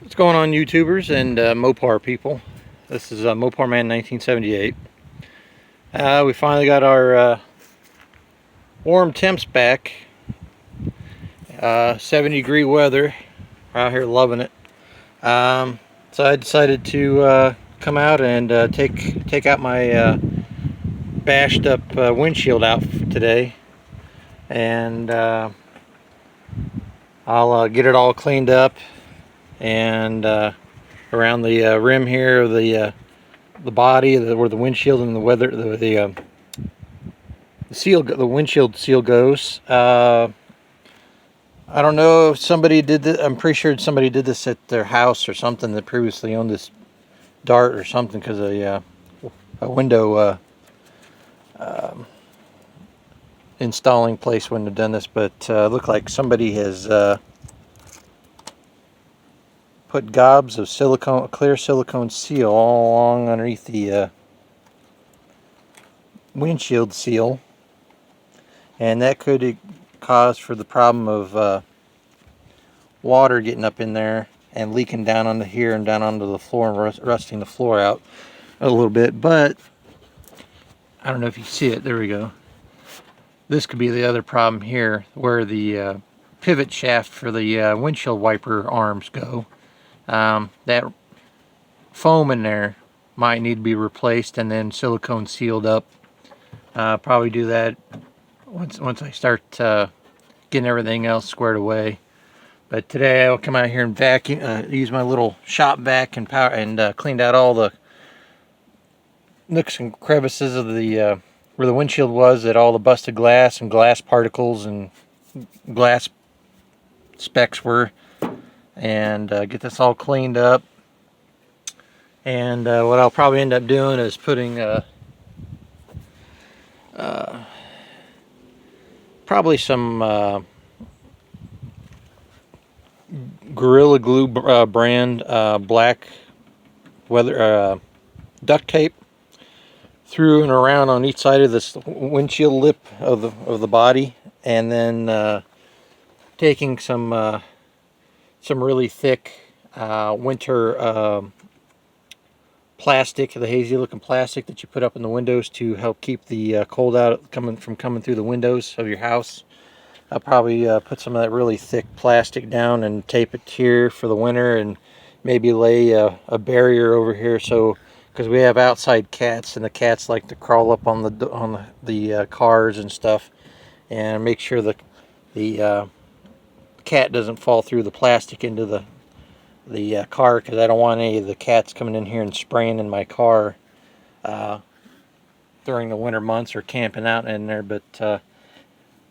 What's going on, YouTubers and Mopar people? This is Mopar Man 1978. We finally got our warm temps back. 70-degree weather. We're out here loving it. So I decided to come out and take out my bashed up windshield out today, and I'll get it all cleaned up and around the rim here of the body, where the windshield and the weather, the seal, the windshield seal goes. I don't know if somebody did this. I'm pretty sure somebody did this at their house or something that previously owned this dart or something, because a window installing place wouldn't have done this, but looked like somebody has put gobs of silicone, clear silicone seal all along underneath the windshield seal, and that could cause for the problem of water getting up in there and leaking down onto here and down onto the floor and rusting the floor out a little bit. But I don't know if you see it. There we go. This could be the other problem here, where the pivot shaft for the windshield wiper arms go. That foam in there might need to be replaced and then silicone sealed up. Probably do that once I start getting everything else squared away. But today I'll come out here and vacuum, use my little shop vac and power, and cleaned out all the nooks and crevices of the where the windshield was, at all the busted glass and glass particles and glass specks were, and get this all cleaned up. And what I'll probably end up doing is putting probably some Gorilla Glue brand black weather duct tape through and around on each side of this windshield lip of the body, and then taking some really thick winter plastic, the hazy looking plastic that you put up in the windows to help keep the cold out coming through the windows of your house. I'll probably put some of that really thick plastic down and tape it here for the winter, and maybe lay a barrier over here, so because we have outside cats, and the cats like to crawl up on the cars and stuff, and make sure the cat doesn't fall through the plastic into the car, because I don't want any of the cats coming in here and spraying in my car during the winter months, or camping out in there. But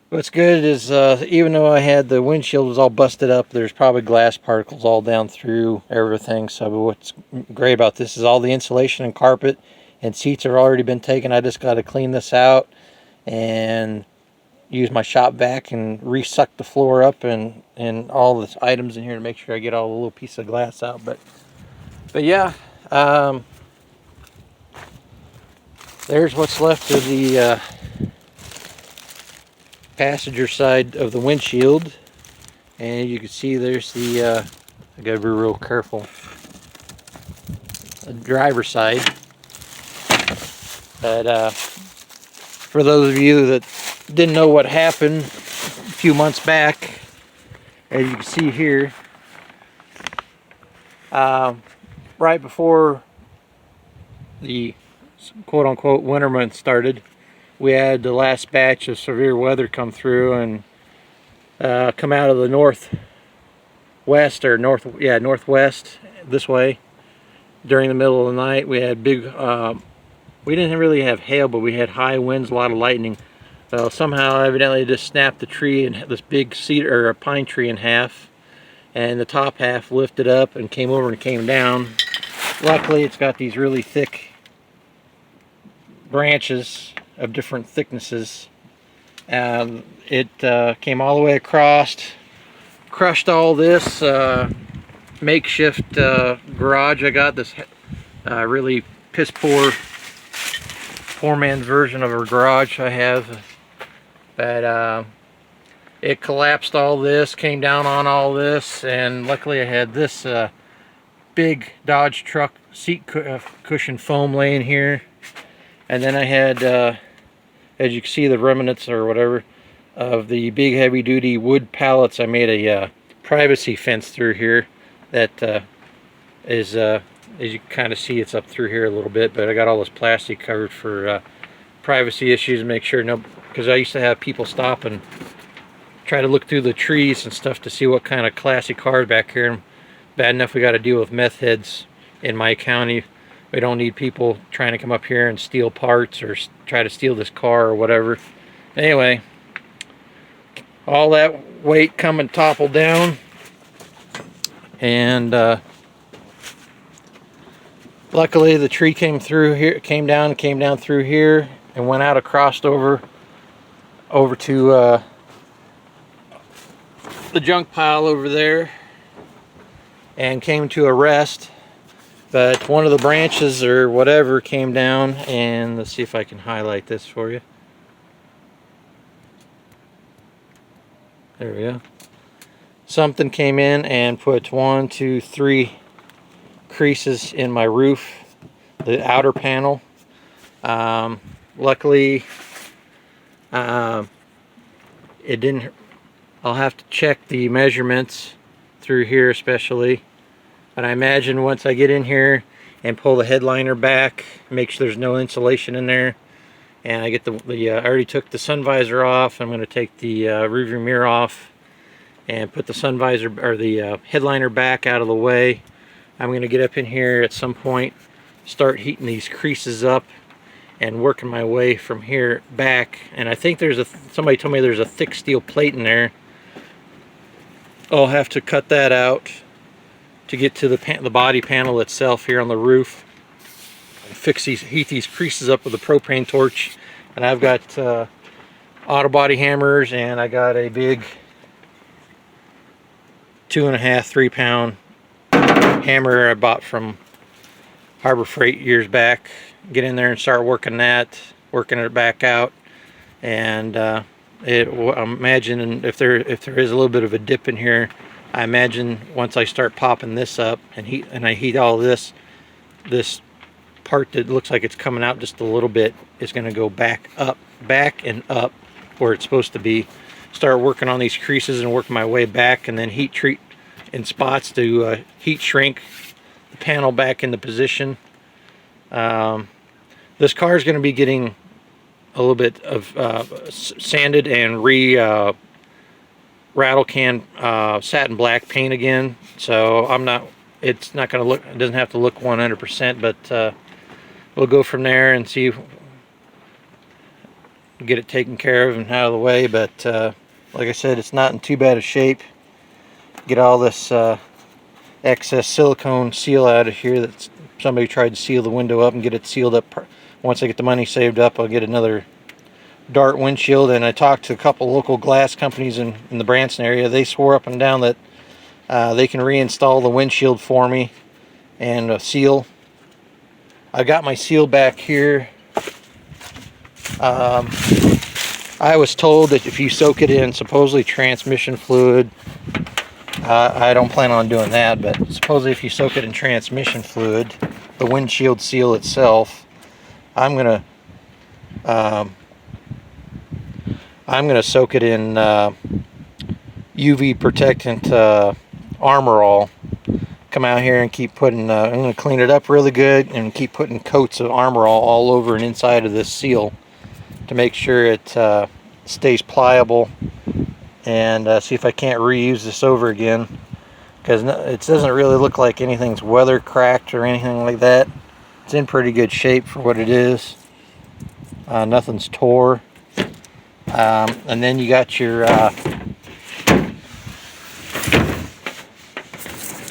what's good is, even though I had the windshield was all busted up, there's probably glass particles all down through everything. So what's great about this is all the insulation and carpet and seats have already been taken. I just got to clean this out and use my shop vac and resuck the floor up and all the items in here to make sure I get all the little piece of glass out. But yeah, there's what's left of the passenger side of the windshield, and you can see there's the I gotta be real careful, the driver's side. But for those of you that didn't know what happened a few months back, as you can see here, right before the quote-unquote winter month started, we had the last batch of severe weather come through and come out of the northwest, or northwest this way. During the middle of the night, we had big, we didn't really have hail, but we had high winds, a lot of lightning. Somehow evidently just snapped the tree, and this big cedar or pine tree, in half, and the top half lifted up and came over and came down. Luckily it's got these really thick branches of different thicknesses. It came all the way across, crushed all this makeshift garage. I got this really piss poor man's version of a garage I have, but it collapsed all this, came down on all this, and luckily I had this big Dodge truck seat cushion foam laying here. And then I had, as you can see, the remnants or whatever of the big heavy duty wood pallets. I made a privacy fence through here that is, as you kind of see, it's up through here a little bit, but I got all this plastic covered for privacy issues to make sure because I used to have people stop and try to look through the trees and stuff to see what kind of classy cars back here. And bad enough we got to deal with meth heads in my county. We don't need people trying to come up here and steal parts or try to steal this car or whatever. Anyway, all that weight come and toppled down, and luckily the tree came through here, came down through here, and went out across over to the junk pile over there, and came to a rest. But one of the branches or whatever came down, and let's see if I can highlight this for you. There we go. Something came in and put 1, 2, 3 creases in my roof, the outer panel. Luckily, it didn't. I'll have to check the measurements through here especially. But I imagine once I get in here and pull the headliner back, make sure there's no insulation in there, and I get I already took the sun visor off. I'm going to take the rearview mirror off and put the sun visor or the headliner back out of the way. I'm going to get up in here at some point, start heating these creases up and working my way from here back. And I think somebody told me there's a thick steel plate in there. I'll have to cut that out to get to the body panel itself here on the roof, and heat these creases up with a propane torch. And I've got auto body hammers, and I got a big 2.5, 3 pound hammer I bought from Harbor Freight years back. Get in there and start working it back out. And I'm imagining if there is a little bit of a dip in here, I imagine once I start popping this up and I heat all this part that looks like it's coming out just a little bit is going to go back and up where it's supposed to be. Start working on these creases and working my way back, and then heat treat in spots to heat shrink the panel back into position. This car is going to be getting a little bit of sanded and rattle can satin black paint again, so it's not going to look, it doesn't have to look 100%, but we'll go from there and see, get it taken care of and out of the way. But like I said, it's not in too bad a shape. Get all this excess silicone seal out of here that somebody tried to seal the window up and get it sealed up. Once I get the money saved up, I'll get another Dart windshield. And I talked to a couple local glass companies in the Branson area. They swore up and down that they can reinstall the windshield for me and seal. I got my seal back here. I was told that if you soak it in supposedly transmission fluid, I don't plan on doing that, but supposedly if you soak it in transmission fluid, the windshield seal itself, I'm gonna soak it in UV protectant Armor All. Come out here and keep putting, I'm going to clean it up really good and keep putting coats of Armor all over and inside of this seal to make sure it stays pliable, and see if I can't reuse this over again, because it doesn't really look like anything's weather cracked or anything like that. It's in pretty good shape for what it is. Nothing's tore. And then you got your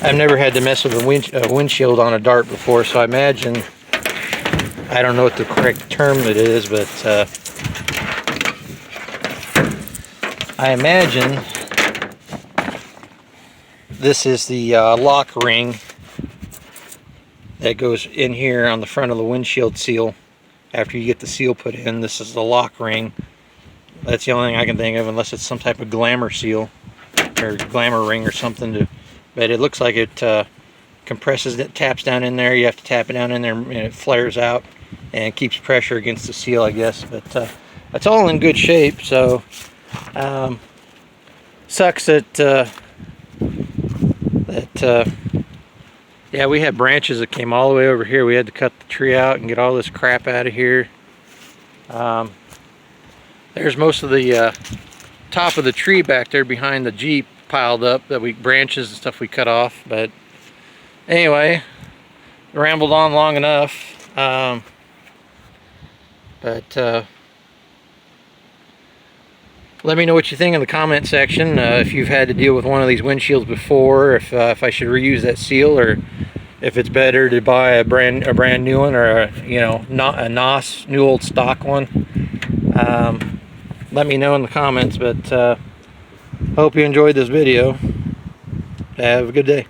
I've never had to mess with a windshield on a Dart before, so I imagine, I don't know what the correct term it is, but I imagine this is the lock ring that goes in here on the front of the windshield seal. After you get the seal put in, this is the lock ring. That's the only thing I can think of, unless it's some type of glamour seal or glamour ring or something. But it looks like it compresses, it taps down in there. You have to tap it down in there, and it flares out and keeps pressure against the seal, I guess. But it's all in good shape. So sucks that yeah, we had branches that came all the way over here. We had to cut the tree out and get all this crap out of here. There's most of the top of the tree back there behind the Jeep piled up, that branches and stuff we cut off. But anyway, rambled on long enough. Let me know what you think in the comment section. If you've had to deal with one of these windshields before, if I should reuse that seal, or if it's better to buy a brand new one, or not a NOS new old stock one. Let me know in the comments. But hope you enjoyed this video. Have a good day.